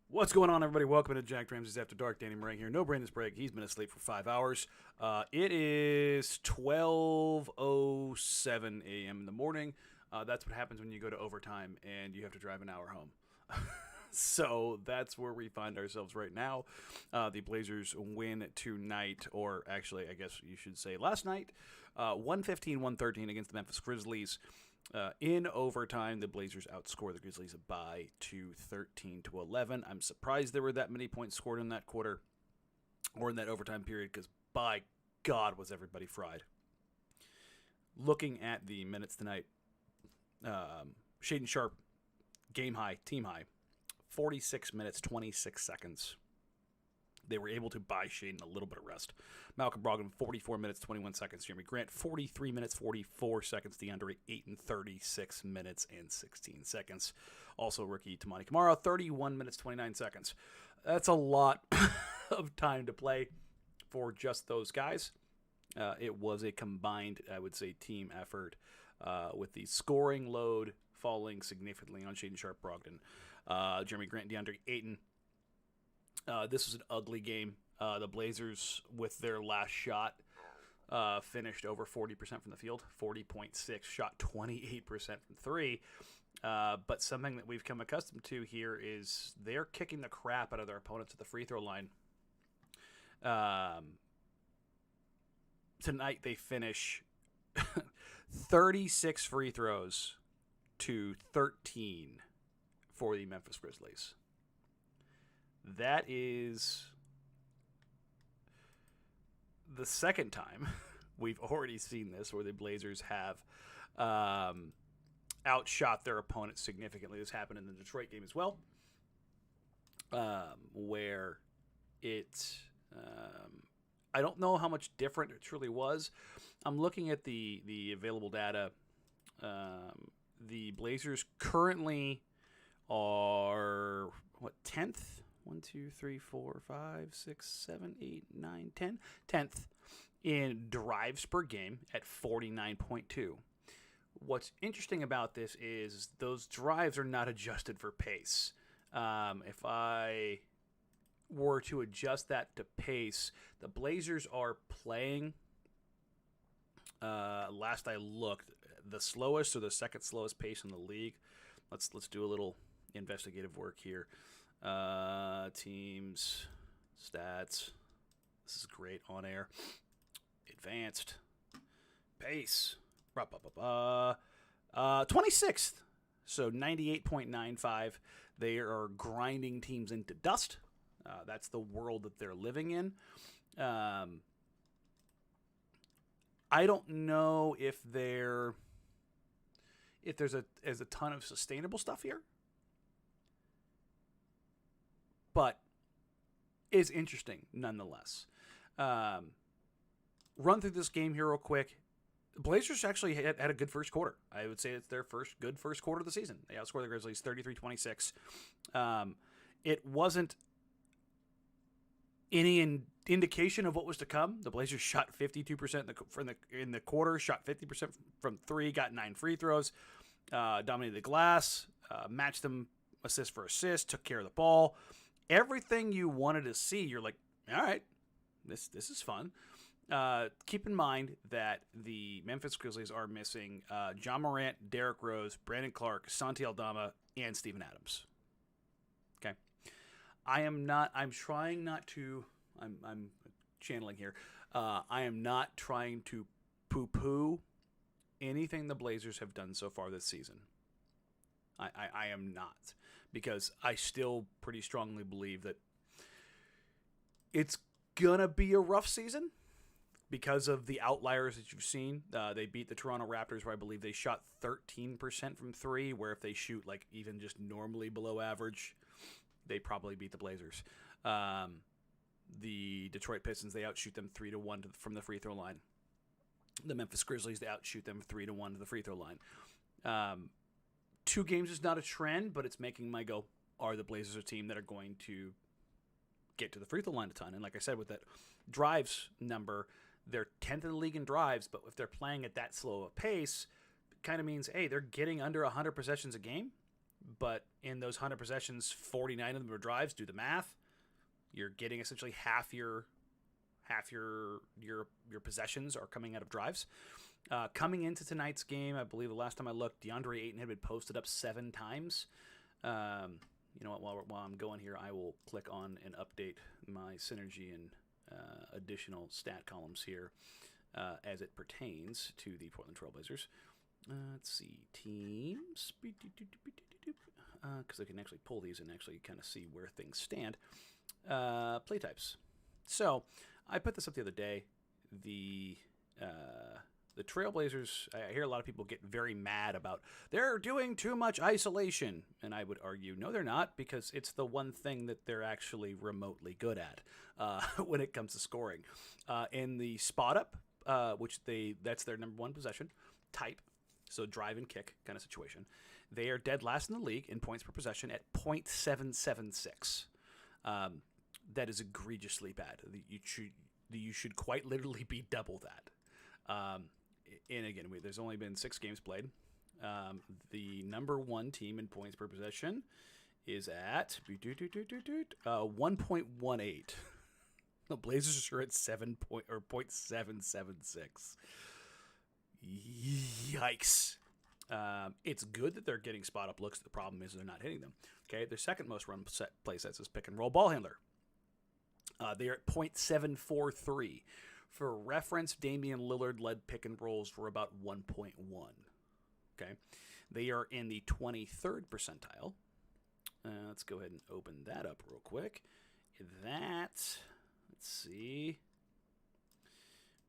What's going on, everybody? Welcome to Jacked Ramsays After Dark. Danny Marang here. No Brandon's break. He's been asleep for 5 hours. It is 12:07 a.m. in the morning. That's what happens when you go to overtime and you have to drive an hour home. So that's where we find ourselves right now. The Blazers win tonight, or actually, I guess you should say last night, 115-113 against the Memphis Grizzlies. In overtime, the Blazers outscore the Grizzlies by 13-11. I'm surprised there were that many points scored in that quarter or in that overtime period, because by God was everybody fried. Looking at the minutes tonight, Shaden Sharpe, game high, team high, 46 minutes, 26 seconds. They were able to buy Shaden a little bit of rest. Malcolm Brogdon, 44 minutes, 21 seconds. Jerami Grant, 43 minutes, 44 seconds. Deandre Ayton, 36 minutes and 16 seconds. Also, rookie Tamani Kamara, 31 minutes, 29 seconds. That's a lot of time to play for just those guys. It was a combined, I would say, team effort, with the scoring load falling significantly on Shaedon Sharpe, Brogdon, Jerami Grant, DeAndre Ayton. This was an ugly game. The Blazers, with their last shot, finished over 40% from the field, 40.6, shot 28% from three. But something that we've come accustomed to here is they're kicking the crap out of their opponents at the free throw line. Tonight they finish 36 free throws to 13 for the Memphis Grizzlies. That is the second time we've already seen this where the Blazers have outshot their opponents significantly. This happened in the Detroit game as well, where it I don't know how much different it truly was. I'm looking at the available data. The Blazers currently are, 10th? 1, 2, 3, 4, 5, 6, 7, 8, 9, 10. 10th in drives per game at 49.2. What's interesting about this is those drives are not adjusted for pace. If I were to adjust that to pace, the Blazers are playing, last I looked, the slowest or the second slowest pace in the league. Let's do a little investigative work here. Teams, stats. This is great on air. Advanced pace. 26th. So 98.95. They are grinding teams into dust. That's the world that they're living in. I don't know if there's a ton of sustainable stuff here, but it's interesting nonetheless. Run through this game here real quick. The Blazers actually had a good first quarter. I would say it's their good first quarter of the season. They outscored the Grizzlies 33-26. It wasn't any indication of what was to come. The Blazers shot 52% in the quarter, shot 50% from three, got 9 free throws, dominated the glass, matched them assist for assist, took care of the ball. Everything you wanted to see, you're like, all right, this is fun. Keep in mind that the Memphis Grizzlies are missing John Morant, Derrick Rose, Brandon Clark, Santi Aldama, and Steven Adams. Okay. I'm channeling here. I am not trying to poo-poo anything the Blazers have done so far this season. I am not, because I still pretty strongly believe that it's going to be a rough season because of the outliers that you've seen. They beat the Toronto Raptors, where I believe they shot 13% from three, where if they shoot like even just normally below average, they probably beat the Blazers. The Detroit Pistons, they outshoot them 3-1 from the free throw line. The Memphis Grizzlies, they outshoot them 3-1 to the free throw line. 2 games is not a trend, but it's making my go, are the Blazers a team that are going to get to the free throw line a ton? And like I said, with that drives number, They're 10th in the league in drives, but if they're playing at that slow a pace, it kind of means, hey, they're getting under 100 possessions a game, but in those 100 possessions, 49 of them are drives. Do the math. You're getting essentially half your possessions are coming out of drives. Coming into tonight's game, I believe the last time I looked, Deandre Ayton had been posted up 7 times. You know what? While I'm going here, I will click on and update my synergy and additional stat columns here as it pertains to the Portland Trailblazers. Let's see, teams, because I can actually pull these and actually kind of see where things stand. Play types. So I put this up the other day. The Trailblazers, I hear a lot of people get very mad about they're doing too much isolation, and I would argue no, they're not, because it's the one thing that they're actually remotely good at when it comes to scoring. In the spot up, that's their number one possession type, so drive and kick kind of situation. They are dead last in the league in points per possession at .776. That is egregiously bad. You should quite literally be double that. And again, there's only been 6 games played. The number one team in points per possession is at 1.18. The Blazers are at 0.776. Yikes. It's good that they're getting spot up looks. The problem is they're not hitting them. Okay, their second most run play sets is pick and roll ball handler. They're at .743. For reference, Damian Lillard led pick and rolls for about 1.1. Okay, they are in the 23rd percentile. Let's go ahead and open that up real quick. Let's see.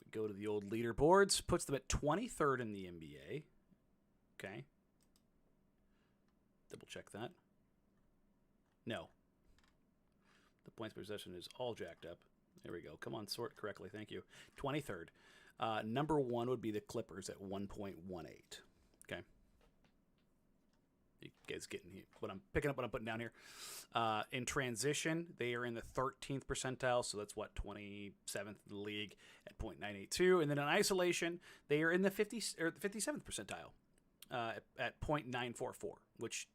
We go to the old leaderboards, puts them at 23rd in the NBA. Okay. Double check that. No. The points per possession is all jacked up. There we go. Come on, sort correctly. Thank you. 23rd. Number one would be the Clippers at 1.18. Okay. You guys getting what I'm picking up, what I'm putting down here. In transition, they are in the 13th percentile, so that's 27th in the league at .982. And then in isolation, they are in the 57th percentile at .944, which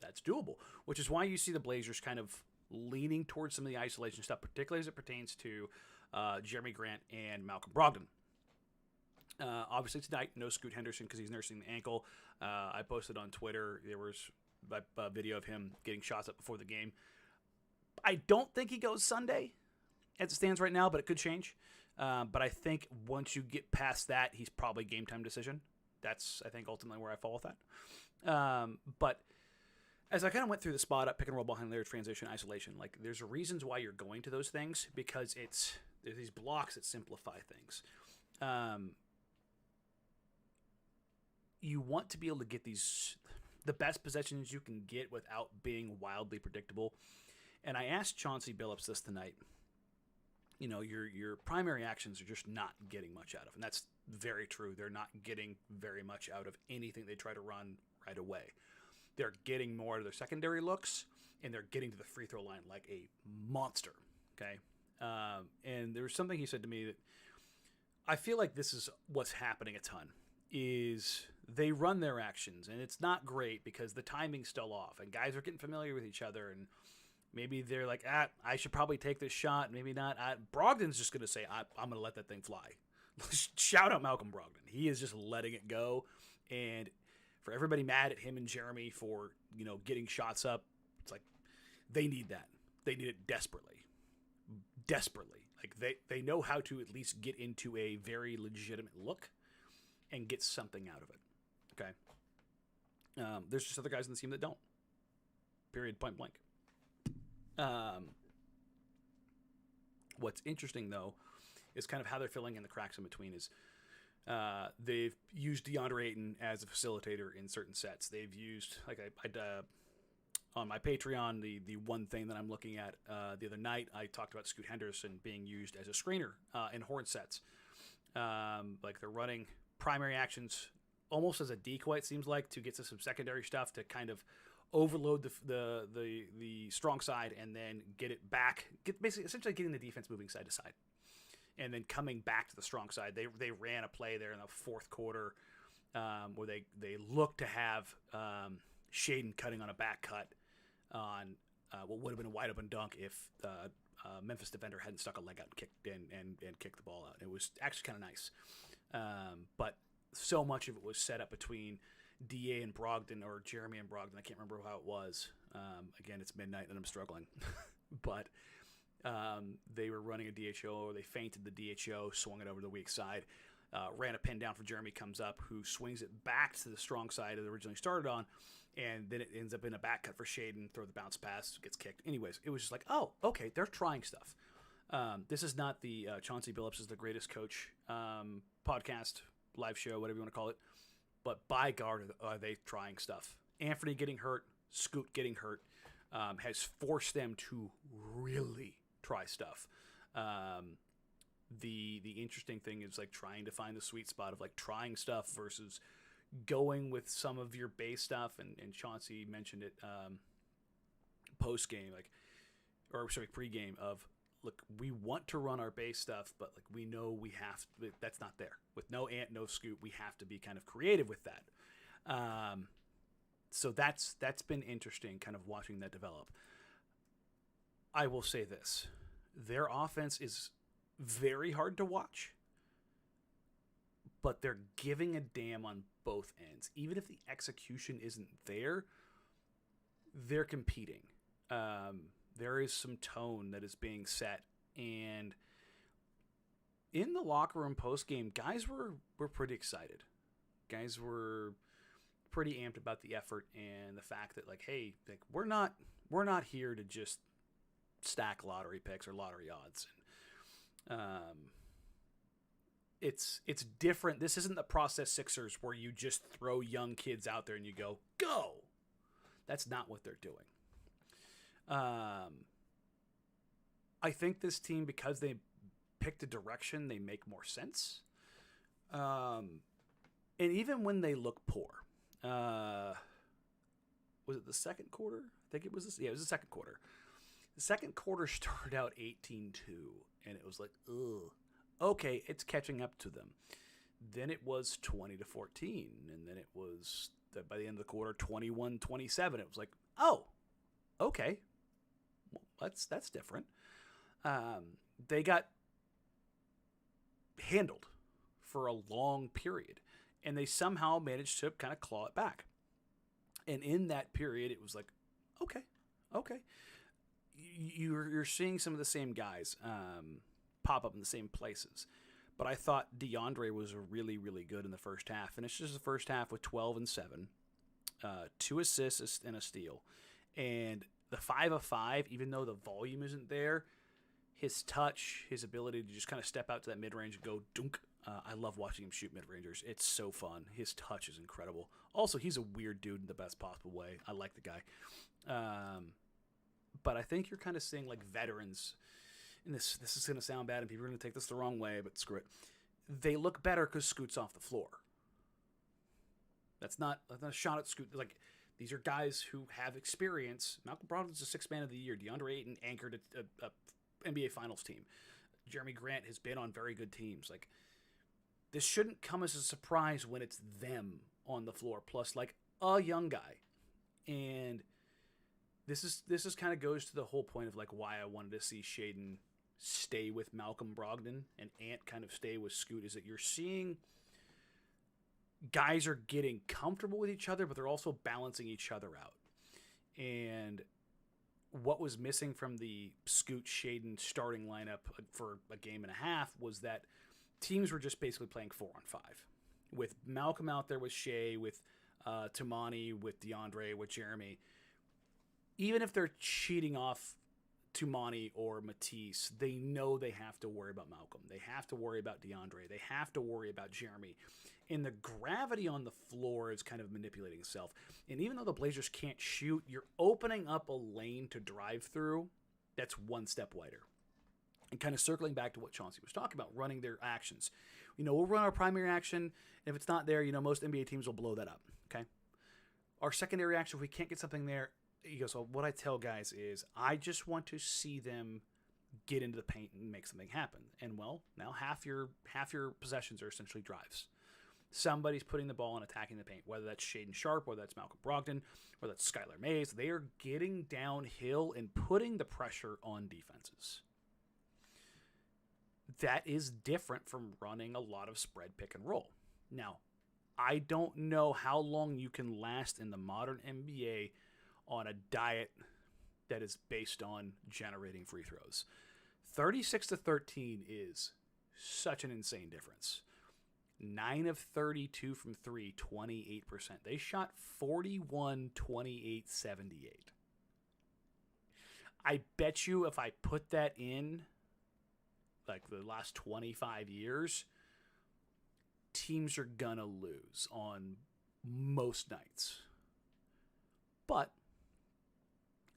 that's doable. Which is why you see the Blazers kind of leaning towards some of the isolation stuff, particularly as it pertains to Jerami Grant and Malcolm Brogdon. Obviously tonight, no Scoot Henderson because he's nursing the ankle. I posted on Twitter, there was a video of him getting shots up before the game. I don't think he goes Sunday as it stands right now, but it could change. But I think once you get past that, he's probably game time decision. That's, I think, ultimately where I fall with that. But as I kind of went through the spot up, pick and roll, ball handler, transition, isolation, like there's reasons why you're going to those things because there's these blocks that simplify things. You want to be able to get the best possessions you can get without being wildly predictable. And I asked Chauncey Billups this tonight. You know, your primary actions are just not getting much out of, and that's very true. They're not getting very much out of anything they try to run right away. They're getting more of their secondary looks, and they're getting to the free throw line like a monster. Okay, and there was something he said to me that I feel like this is what's happening a ton. Is they run their actions, and it's not great because the timing's still off, and guys are getting familiar with each other, and maybe they're like, I should probably take this shot, maybe not. Brogdon's just going to say, I'm going to let that thing fly. Shout out Malcolm Brogdon. He is just letting it go, and for everybody mad at him and Jerami for, getting shots up, it's like they need that. They need it desperately. Desperately. Like they know how to at least get into a very legitimate look and get something out of it. Okay. There's just other guys on the team that don't. Period. Point blank. What's interesting though is kind of how they're filling in the cracks in between is they've used Deandre Ayton as a facilitator in certain sets. They've used, like on my Patreon, the one thing that I'm looking at the other night, I talked about Scoot Henderson being used as a screener in horn sets. Like they're running primary actions almost as a decoy, it seems like, to get to some secondary stuff to kind of overload the strong side and then get it back, essentially getting the defense moving side to side. And then coming back to the strong side, they ran a play there in the fourth quarter where they looked to have Shaden cutting on a back cut on what would have been a wide open dunk if Memphis defender hadn't stuck a leg out and kicked the ball out. It was actually kind of nice. But so much of it was set up between DA and Brogdon, or Jerami and Brogdon. I can't remember how it was. Again, it's midnight and I'm struggling. But they were running a DHO, or they feinted the DHO, swung it over the weak side, ran a pin down for Jerami, comes up, who swings it back to the strong side it originally started on, and then it ends up in a back cut for Shaden, throw the bounce pass, gets kicked. Anyways, it was just like, oh, okay, they're trying stuff. This is not the Chauncey Billups is the greatest coach podcast, live show, whatever you want to call it, but by God, are they trying stuff. Anthony getting hurt, Scoot getting hurt, has forced them to really try stuff. The interesting thing is like trying to find the sweet spot of like trying stuff versus going with some of your base stuff. And Chauncey mentioned it post game, pregame of, look, we want to run our base stuff, but like we know we have to, that's not there. With no Ant, no Scoot, we have to be kind of creative with that. So that's been interesting, kind of watching that develop. I will say this. Their offense is very hard to watch, but they're giving a damn on both ends. Even if the execution isn't there, they're competing. There is some tone that is being set, and in the locker room post-game, guys were pretty excited. Guys were pretty amped about the effort and the fact that, like, hey, like we're not here to just stack lottery picks or lottery odds. It's different. This isn't the process Sixers where you just throw young kids out there and you go. That's not what they're doing. I think this team, because they picked a direction, they make more sense. And even when they look poor, was it the second quarter? I think it was this. Yeah, it was the second quarter. The second quarter started out 18-2, and it was like, ugh. Okay, it's catching up to them. Then it was 20-14, and then it was, by the end of the quarter, 21-27. It was like, oh, okay, well, that's different. They got handled for a long period, and they somehow managed to kind of claw it back. And in that period, it was like, okay. You're seeing some of the same guys pop up in the same places. But I thought Deandre was really, really good in the first half. Finishes the first half with 12 and 7, 2 assists and a steal. And the 5 of 5, even though the volume isn't there, his touch, his ability to just kind of step out to that mid-range and go dunk. I love watching him shoot mid-rangers. It's so fun. His touch is incredible. Also, he's a weird dude in the best possible way. I like the guy. But I think you're kind of seeing like veterans, and this is going to sound bad and people are going to take this the wrong way, but screw it. They look better because Scoot's off the floor. That's not a shot at Scoot. Like, these are guys who have experience. Malcolm Brogdon's the 6th man of the year. Deandre Ayton anchored a NBA Finals team. Jerami Grant has been on very good teams. Like, this shouldn't come as a surprise when it's them on the floor, plus like a young guy. And this is kind of goes to the whole point of like why I wanted to see Shaden stay with Malcolm Brogdon and Ant kind of stay with Scoot, is that you're seeing guys are getting comfortable with each other, but they're also balancing each other out. And what was missing from the Scoot Shaden starting lineup for a game and a half was that teams were just basically playing 4-on-5 with Malcolm out there with Shea, with Tamani, with Deandre, with Jerami. Even if they're cheating off Tumani or Matisse, they know they have to worry about Malcolm. They have to worry about DeAndre. They have to worry about Jerami. And the gravity on the floor is kind of manipulating itself. And even though the Blazers can't shoot, you're opening up a lane to drive through that's one step wider. And kind of circling back to what Chauncey was talking about, running their actions. We'll run our primary action. And if it's not there, most NBA teams will blow that up. Okay? Our secondary action, if we can't get something there, he goes, so what I tell guys is I just want to see them get into the paint and make something happen. And well, now half your possessions are essentially drives. Somebody's putting the ball and attacking the paint, whether that's Shaedon Sharpe, whether that's Malcolm Brogdon, or that's Skylar Mays. They are getting downhill and putting the pressure on defenses. That is different from running a lot of spread pick and roll. Now, I don't know how long you can last in the modern NBA on a diet that is based on generating free throws. 36-13 is such an insane difference. 9 of 32 from 3, 28%. They shot 41, 28, 78. I bet you if I put that in, like the last 25 years, teams are gonna lose on most nights. But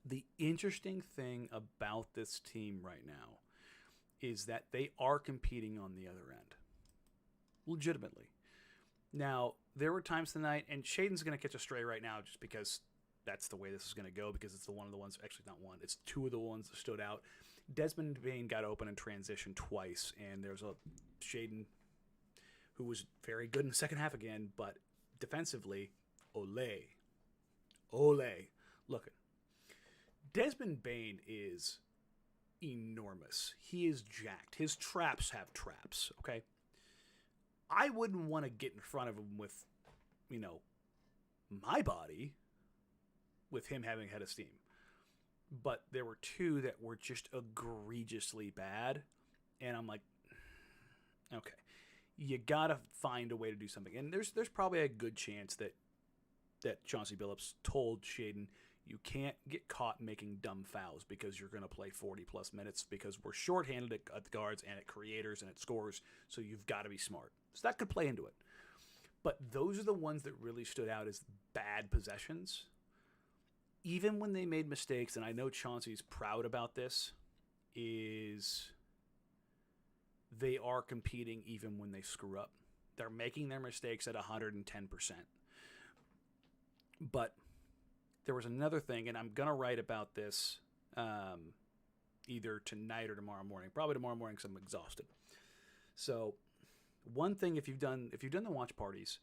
the interesting thing about this team right now is that they are competing on the other end. Legitimately. Now, there were times tonight, and Shaden's going to catch a stray right now just because that's the way this is going to go, because it's one of the ones, actually not one, it's two of the ones that stood out. Desmond Bane got open in transition twice, and there's a Shaden who was very good in the second half again, but defensively, ole. Look, Desmond Bane is enormous. He is jacked. His traps have traps, okay? I wouldn't want to get in front of him with, my body, with him having head of steam. But there were two that were just egregiously bad, and I'm like, okay, you gotta find a way to do something. And there's probably a good chance that Chauncey Billups told Shaden, you can't get caught making dumb fouls because you're going to play 40-plus minutes because we're shorthanded at the guards and at creators and at scorers, so you've got to be smart. So that could play into it. But those are the ones that really stood out as bad possessions. Even when they made mistakes, and I know Chauncey's proud about this, is they are competing even when they screw up. They're making their mistakes at 110%. But there was another thing, and I'm going to write about this either tonight or tomorrow morning. Probably tomorrow morning because I'm exhausted. So one thing, if you've done the watch parties,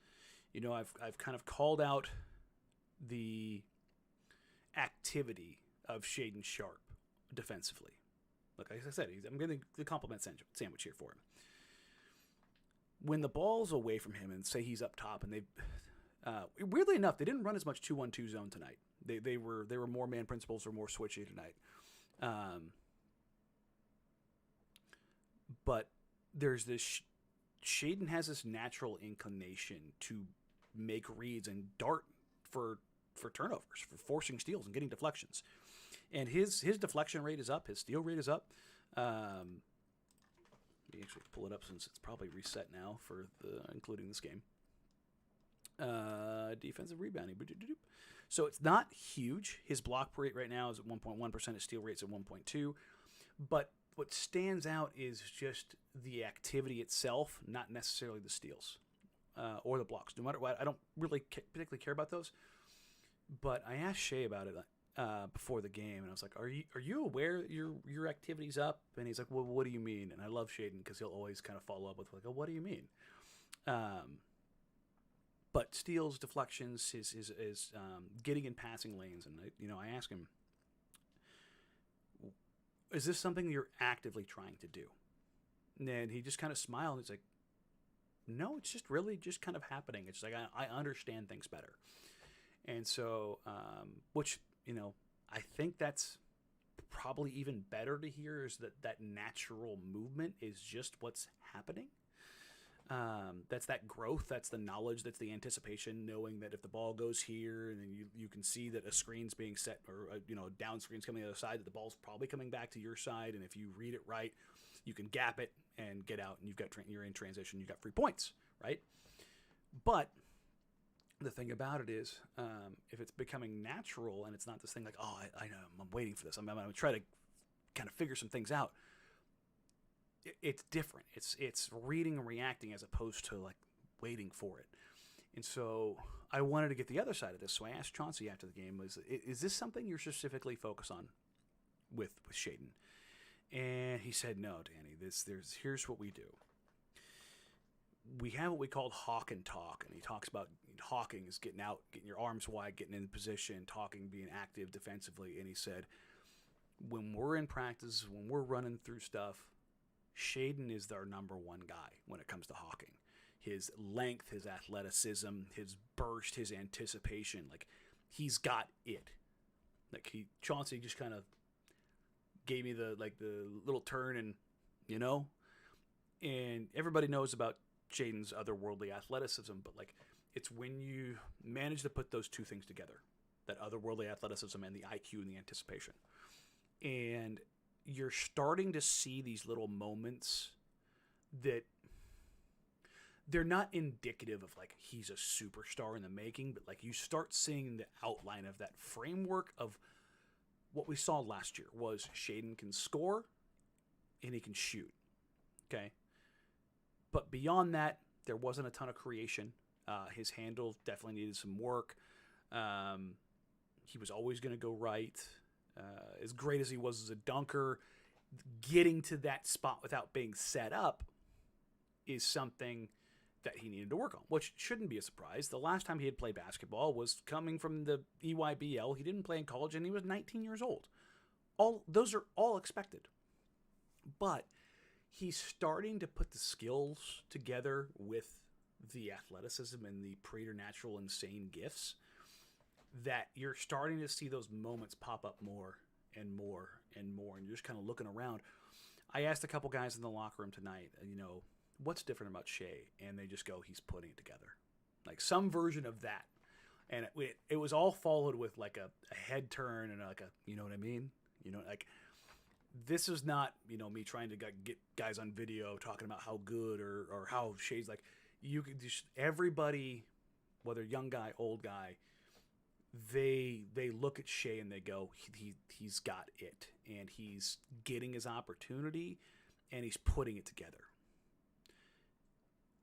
I've kind of called out the activity of Shaden Sharp defensively. Look, like I said, I'm getting the compliment sandwich here for him. When the ball's away from him and say he's up top, and weirdly enough, they didn't run as much 2-1-2 zone tonight. They were more man principles or more switchy tonight. But there's this Shaden has this natural inclination to make reads and dart for turnovers, for forcing steals and getting deflections. And his deflection rate is up. His steal rate is up. Let me actually pull it up since it's probably reset now for including this game. Defensive rebounding. So it's not huge. His block rate right now is at 1.1%. His steal rate's at 1.2. But what stands out is just the activity itself, not necessarily the steals or the blocks. No matter what, I don't really particularly care about those. But I asked Shea about it before the game, and I was like, "Are you aware your activity's up?" And he's like, "Well, what do you mean?" And I love Shaden because he'll always kind of follow up with like, "Oh, what do you mean?" But steals, deflections, his getting in passing lanes, and I ask him, "Is this something you're actively trying to do?" And he just kind of smiled. He's like, "No, it's just really just kind of happening. It's like I understand things better." And so, which, I think that's probably even better to hear, is that natural movement is just what's happening. That's that growth, that's the knowledge, that's the anticipation, knowing that if the ball goes here and then you can see that a screen's being set, or a down screen's coming to the other side, that the ball's probably coming back to your side, and if you read it right, you can gap it and get out, and you're in transition, you've got free points, right? But the thing about it is, if it's becoming natural and it's not this thing like, oh, I know, I'm waiting for this, I'm going to try to kind of figure some things out, it's different. It's reading and reacting as opposed to like waiting for it. And so I wanted to get the other side of this. So I asked Chauncey after the game, is this something you're specifically focused on with Shaden? And he said, no, Danny, here's what we do. We have what we call hawk and talk. And he talks about hawking is getting out, getting your arms wide, getting in position, talking, being active defensively. And he said, when we're in practice, when we're running through stuff, Shaden is our number one guy when it comes to hawking. His length, his athleticism, his burst, his anticipation, like he's got it. Like Chauncey just kind of gave me the little turn and and everybody knows about Shaden's otherworldly athleticism, but like it's when you manage to put those two things together, that otherworldly athleticism and the IQ and the anticipation. And you're starting to see these little moments that they're not indicative of like he's a superstar in the making, but like you start seeing the outline of that framework of what we saw last year was Shaden can score and he can shoot. Okay. But beyond that, there wasn't a ton of creation. His handle definitely needed some work. He was always going to go right. As great as he was as a dunker, getting to that spot without being set up is something that he needed to work on, which shouldn't be a surprise. The last time he had played basketball was coming from the EYBL. He didn't play in college, and he was 19 years old. Those are all expected. But he's starting to put the skills together with the athleticism and the preternatural, insane gifts that you're starting to see those moments pop up more and more and more, and you're just kind of looking around. I asked a couple guys in the locker room tonight, what's different about Shea? And they just go, he's putting it together. Like some version of that. And it was all followed with like a head turn and like a, you know what I mean? Like this is not, me trying to get guys on video talking about how good or how Shea's like, you could just, everybody, whether young guy, old guy, they look at Shea and they go, he's got it, and he's getting his opportunity and he's putting it together.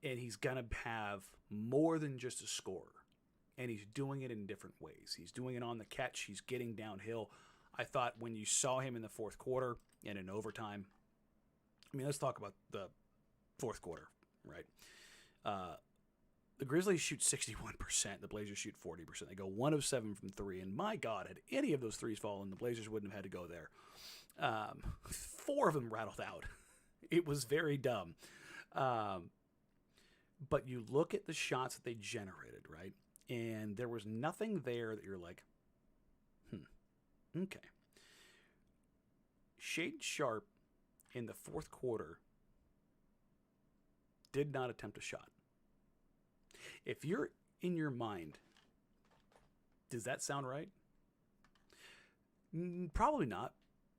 And he's going to have more than just a score. And he's doing it in different ways. He's doing it on the catch. He's getting downhill. I thought when you saw him in the fourth quarter and in overtime, let's talk about the fourth quarter, right? The Grizzlies shoot 61%. The Blazers shoot 40%. They go 1 of 7 from 3. And my God, had any of those threes fallen, the Blazers wouldn't have had to go there. 4 of them rattled out. It was very dumb. But you look at the shots that they generated, right? And there was nothing there that you're like, okay. Shaden Sharpe in the fourth quarter did not attempt a shot. If you're in your mind, does that sound right? Probably not,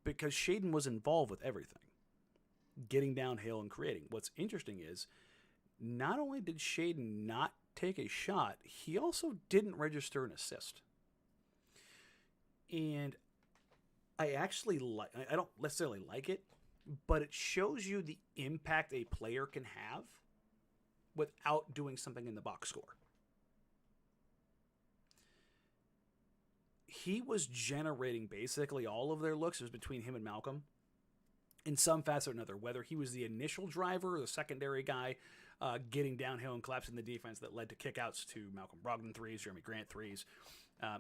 because Shaden was involved with everything, getting downhill and creating. What's interesting is, not only did Shaden not take a shot, he also didn't register an assist. And I don't necessarily like it, but it shows you the impact a player can have without doing something in the box score. He was generating basically all of their looks. It was between him and Malcolm in some facet or another, whether he was the initial driver or the secondary guy getting downhill and collapsing the defense that led to kickouts to Malcolm Brogdon threes, Jerami Grant threes.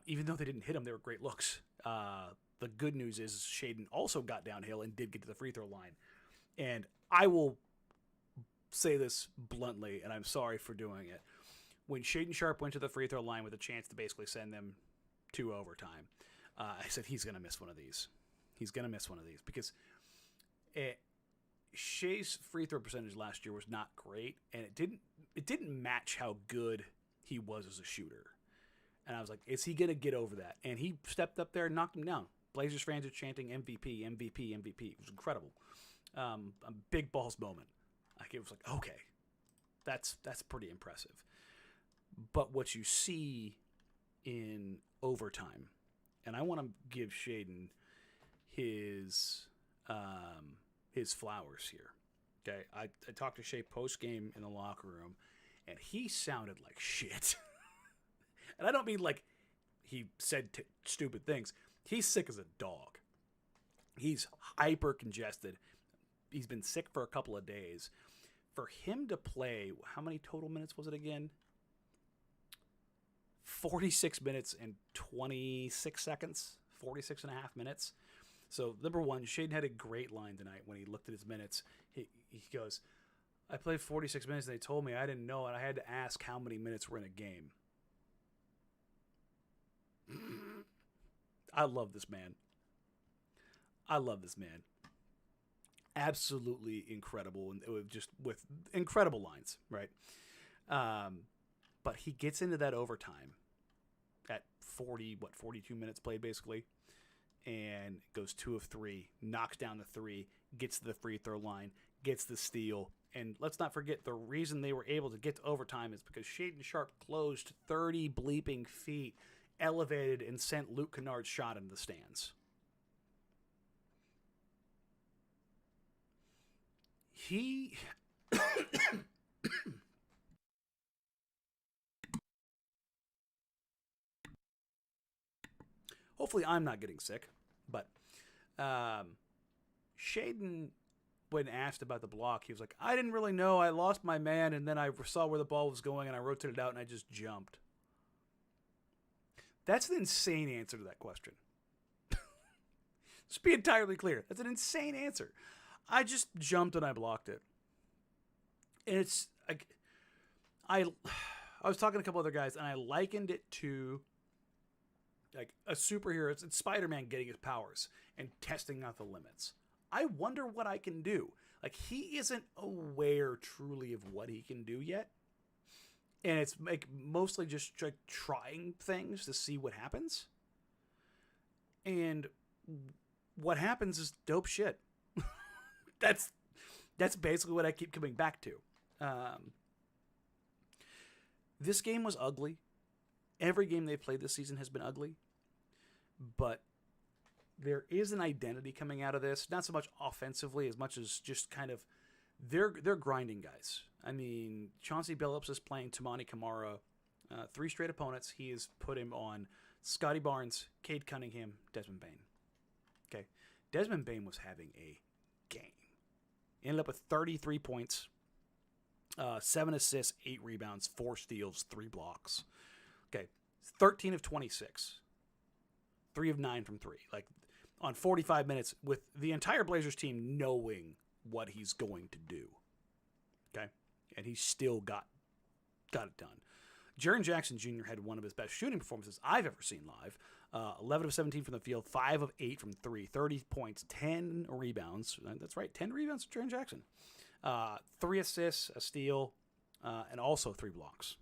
Even though they didn't hit him, they were great looks. The good news is Shaden also got downhill and did get to the free throw line. And I will say this bluntly, and I'm sorry for doing it. When Shaden Sharpe went to the free throw line with a chance to basically send them to overtime, I said, he's going to miss one of these. He's going to miss one of these because Shea's free throw percentage last year was not great, and it didn't match how good he was as a shooter. And I was like, is he going to get over that? And he stepped up there and knocked him down. Blazers fans are chanting MVP, MVP, MVP. It was incredible. A big balls moment. Like, it was like, okay, that's pretty impressive. But what you see in overtime, and I want to give Shaden his flowers here. Okay, I talked to Shea post game in the locker room, and he sounded like shit. And I don't mean like he said stupid things. He's sick as a dog. He's hyper congested. He's been sick for a couple of days. For him to play, how many total minutes was it again? 46 minutes and 26 seconds. 46 and a half minutes. So, number one, Shaden had a great line tonight when he looked at his minutes. He goes, I played 46 minutes and they told me I didn't know and I had to ask how many minutes were in a game. I love this man. Absolutely incredible, and with incredible lines, right? But he gets into that overtime at 42 minutes played basically, and goes 2 of 3, knocks down the 3, gets to the free throw line, gets the steal. And let's not forget, the reason they were able to get to overtime is because Shaden Sharp closed 30 bleeping feet, elevated, and sent Luke Kennard's shot into the stands. He... Hopefully I'm not getting sick, but Shaden, when asked about the block, he was like, I didn't really know. I lost my man, and then I saw where the ball was going, and I rotated out, and I just jumped. That's an insane answer to that question. Let's be entirely clear. That's an insane answer. I just jumped and I blocked it. And it's like, I was talking to a couple other guys, and I likened it to like a superhero. It's Spider-Man getting his powers and testing out the limits. I wonder what I can do. Like, he isn't aware truly of what he can do yet. And it's like mostly just like trying things to see what happens. And what happens is dope shit. That's basically what I keep coming back to. This game was ugly. Every game they've played this season has been ugly. But there is an identity coming out of this. Not so much offensively as much as just kind of they're grinding guys. I mean, Chauncey Billups is playing Toumani Camara. 3 straight opponents. He has put him on Scotty Barnes, Cade Cunningham, Desmond Bane. Okay. Desmond Bane was having a game. Ended up with 33 points, 7 assists, 8 rebounds, 4 steals, 3 blocks. Okay. 13 of 26. 3 of 9 from 3. Like, on 45 minutes with the entire Blazers team knowing what he's going to do. Okay? And he still got it done. Jaren Jackson Jr. had one of his best shooting performances I've ever seen live. 11 of 17 from the field, 5 of 8 from 3, 30 points, 10 rebounds. That's right, 10 rebounds for Jaren Jackson. 3 assists, a steal, and also 3 blocks.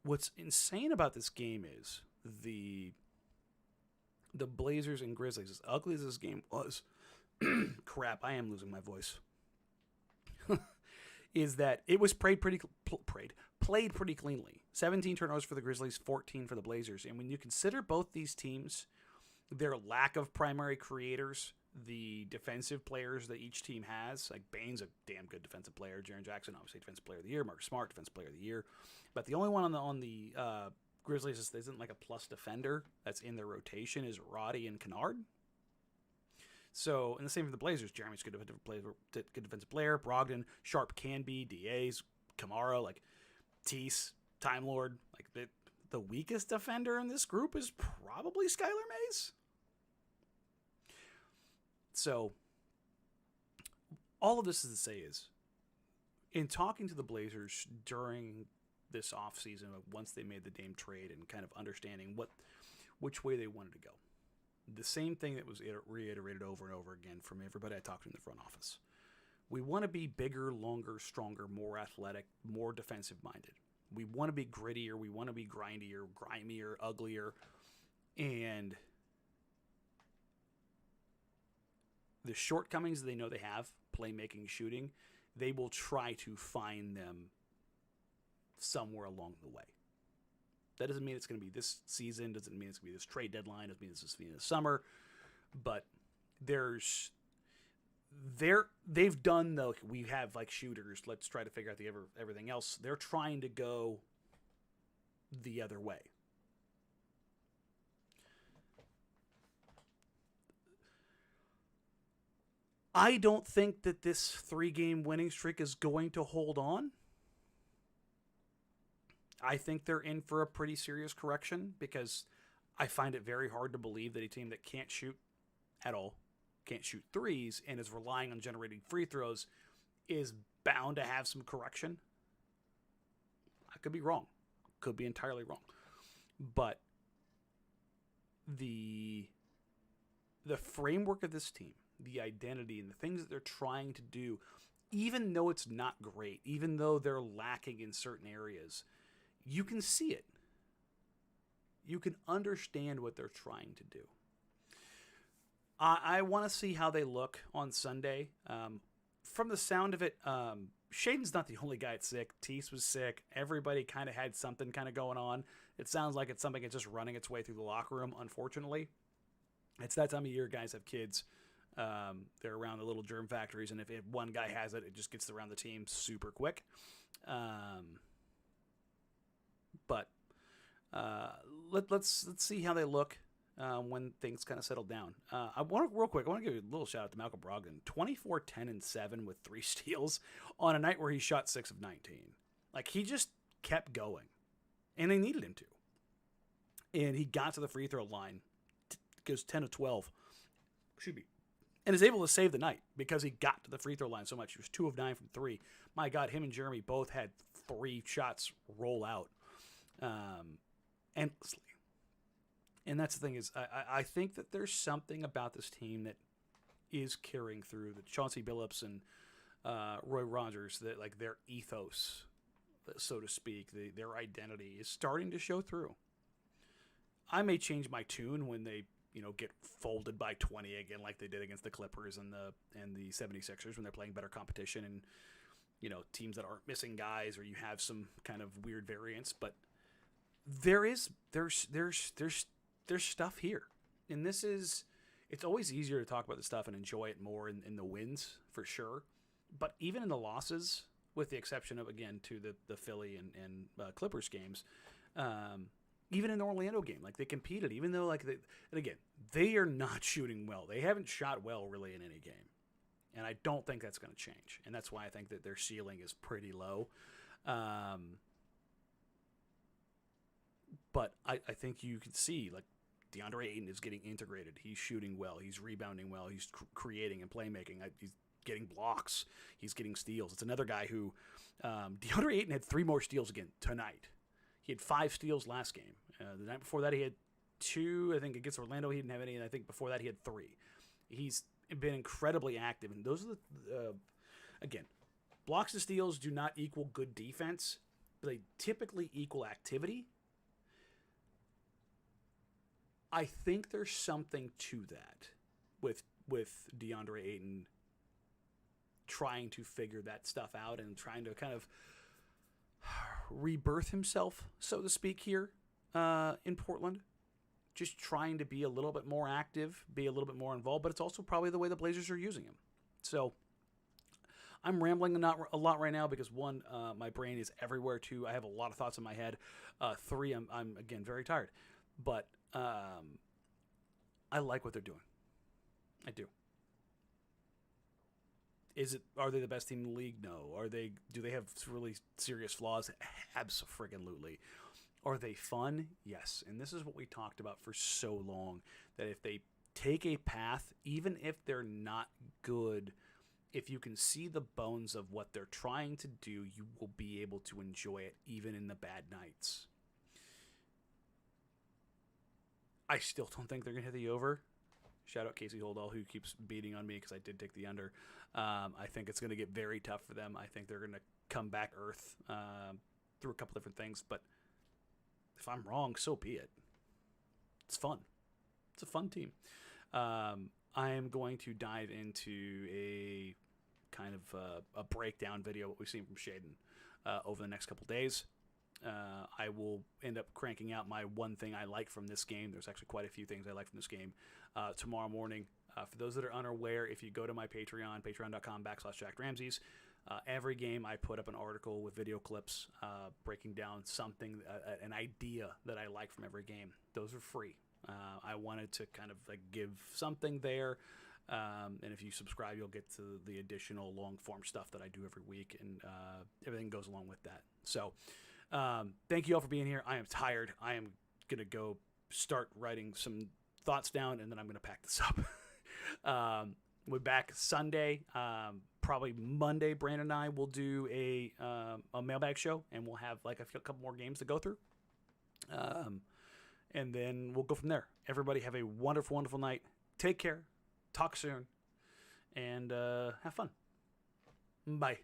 What's insane about this game is the Blazers and Grizzlies, as ugly as this game was, crap, I am losing my voice, is that it was played pretty cleanly. 17 turnovers for the Grizzlies, 14 for the Blazers. And when you consider both these teams, their lack of primary creators, the defensive players that each team has, like Bane's a damn good defensive player, Jaren Jackson, obviously defensive player of the year, Marcus Smart, defensive player of the year. But the only one on the Grizzlies isn't like a plus defender that's in their rotation is Roddy and Kennard. So, and the same for the Blazers. Jerami's good defensive player. Brogdon, Sharp can be. DA's, Kamara, like Tease, Time Lord. Like the weakest defender in this group is probably Skylar Mays. So, all of this is to say is, in talking to the Blazers during this offseason, once they made the Dame trade and kind of understanding which way they wanted to go, the same thing that was reiterated over and over again from everybody I talked to in the front office. We want to be bigger, longer, stronger, more athletic, more defensive-minded. We want to be grittier. We want to be grindier, grimier, uglier. And the shortcomings they know they have, playmaking, shooting, they will try to find them somewhere along the way. That doesn't mean it's going to be this season. Doesn't mean it's going to be this trade deadline. Doesn't mean it's going to be this summer. But they've done though. We have like shooters. Let's try to figure out everything else. They're trying to go the other way. I don't think that this 3-game winning streak is going to hold on. I think they're in for a pretty serious correction because I find it very hard to believe that a team that can't shoot at all, can't shoot threes, and is relying on generating free throws is bound to have some correction. I could be wrong. Could be entirely wrong. But the framework of this team, the identity, and the things that they're trying to do, even though it's not great, even though they're lacking in certain areas, you can see it. You can understand what they're trying to do. I want to see how they look on Sunday. From the sound of it, Shaden's not the only guy that's sick. Tease was sick. Everybody kind of had something kind of going on. It sounds like it's something that's just running its way through the locker room, unfortunately. It's that time of year guys have kids. They're around the little germ factories, and if one guy has it, it just gets around the team super quick. But let's see how they look when things kind of settle down. I want to give a little shout out to Malcolm Brogdon. 24, 10, and 7 with 3 steals on a night where he shot 6 of 19. Like, he just kept going, and they needed him to. And he got to the free throw line, goes 10 of 12, and is able to save the night because he got to the free throw line so much. He was 2 of 9 from 3. My God, him and Jerami both had 3 shots roll out endlessly. And that's the thing is, I think that there's something about this team that is carrying through. That Chauncey Billups and Roy Rogers, that like their ethos, so to speak, their identity is starting to show through. I may change my tune when they, get folded by 20 again, like they did against the Clippers and the 76ers when they're playing better competition and teams that aren't missing guys, or you have some kind of weird variance. But there's stuff here, and it's always easier to talk about the stuff and enjoy it more in the wins for sure. But even in the losses, with the exception of, again, to the Philly and Clippers games, even in the Orlando game, like they competed, even though and again, they are not shooting well. They haven't shot well really in any game. And I don't think that's going to change. And that's why I think that their ceiling is pretty low. But I think you can see, like, Deandre Ayton is getting integrated. He's shooting well. He's rebounding well. He's creating and playmaking. He's getting blocks. He's getting steals. It's another guy who DeAndre Ayton had 3 more steals again tonight. He had 5 steals last game. The night before that, he had 2. I think against Orlando, he didn't have any. And I think before that, he had 3. He's been incredibly active. And those are again, blocks and steals do not equal good defense, but they typically equal activity. I think there's something to that with DeAndre Ayton trying to figure that stuff out and trying to kind of rebirth himself, so to speak, here in Portland. Just trying to be a little bit more active, be a little bit more involved, but it's also probably the way the Blazers are using him. So I'm rambling a lot right now because, 1, my brain is everywhere. 2, I have a lot of thoughts in my head. 3, I'm again very tired. But I like what they're doing. I do. Are they the best team in the league? No. Do they have really serious flaws? Abso-friggin-lutely. Are they fun? Yes. And this is what we talked about for so long, that if they take a path, even if they're not good, if you can see the bones of what they're trying to do, you will be able to enjoy it even in the bad nights. I still don't think they're going to hit the over. Shout out Casey Holdall, who keeps beating on me because I did take the under. I think it's going to get very tough for them. I think they're going to come back earth through a couple different things. But if I'm wrong, so be it. It's fun. It's a fun team. I am going to dive into a kind of a breakdown video, what we've seen from Shaden over the next couple days. I will end up cranking out my one thing I like from this game. There's actually quite a few things I like from this game tomorrow morning. For those that are unaware, if you go to my Patreon, patreon.com/Jacked Ramsays, every game I put up an article with video clips breaking down something, an idea that I like from every game. Those are free. I wanted to kind of like give something there And if you subscribe, you'll get to the additional long form stuff that I do every week, and everything goes along with that. So thank you all for being here. I am tired. I am going to go start writing some thoughts down, and then I'm going to pack this up. We're back Sunday. Probably Monday, Brandon and I will do a mailbag show, and we'll have like a couple more games to go through. And then we'll go from there. Everybody have a wonderful, wonderful night. Take care. Talk soon. And have fun. Bye.